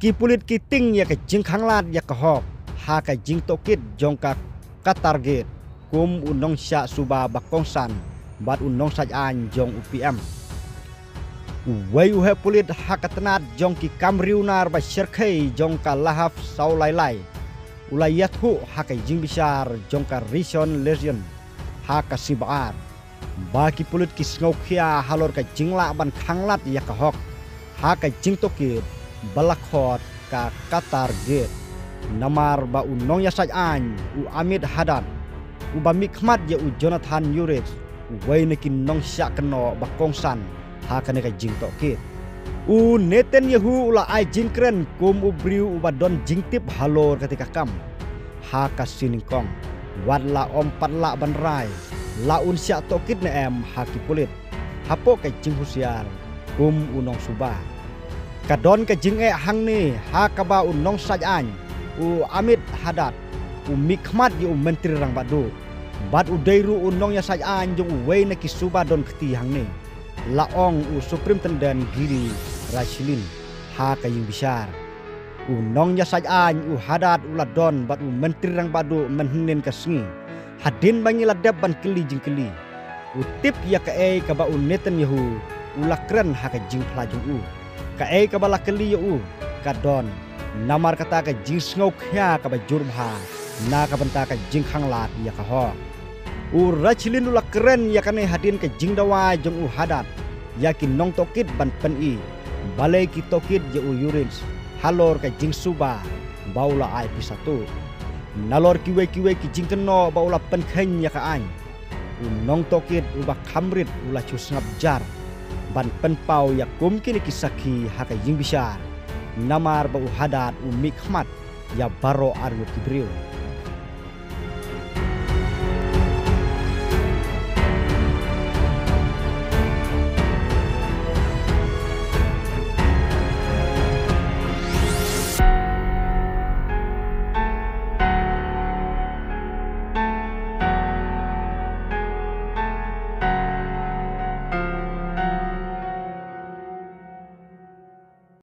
ki pulit ki ting ya ke jing khanglat ya ke hok ha ke jing tokit jong ka target kum unong sya suba bakongsan bat unong saj an jong UPM wei uhe pulit ha ka tenat jong ki kamriunar ba serkhei jong ka lahaf sau lai ulayat hu ha ke jing bisar jong ka rison lesion ha ka sibar baki pulit ki sngokhia halor ka jingla ban khanglat ya ka hok ha ka jing tokit balakhot ka target namar ba unong ya saj an u Amit Haddad u ba mikmat ya u Jonathan Yuris wei nekin nong sya keno bakongsan ha ka ne ka jing tokit u Netanyahu ula ai jing kren kum u briu u ba don jing tip halor ketika kam ha ka siningkong wadla patla ban rai la un sya tokit ne em ha ki pulit hapo ka jing husiar kum unong suba kadon ke jing hang ni ha ka ba unong saj an u Amit Haddad u mikmat yu menteri rang badu bat u deiru unong ya saj an jong u wei na ki suba don keti hang ni laong u Supreme Tenden Giri Rashilin ha ka yung bisar unong ya saj an u Haddad u ladon bat u menteri rang badu menhnen ka sngi hadin bangi ladap ban keli jing keli u tip ya ka ba u Netanyahu u lakren ha ka jing plajung u ka ka bala keli u kadon namar kata ka jing sngouk ya ka ba jurbha na ka banta ka jing khanglat ya ka ho u Rachilin ula keren ya kane hadin ka jing dawa jong u Haddad yakin nong tokit ban pen i balai ki tokit je u Yurins halor ka jing suba baula ai pisatu nalor kiwe ki jing keno baula pen khen ya ka an u nong tokit u ba khamrit ula chus ngap jar ban penpau ya kum kini kisaki haka jing bisar namar ba u Haddad u mikmat ya baro arut kibriu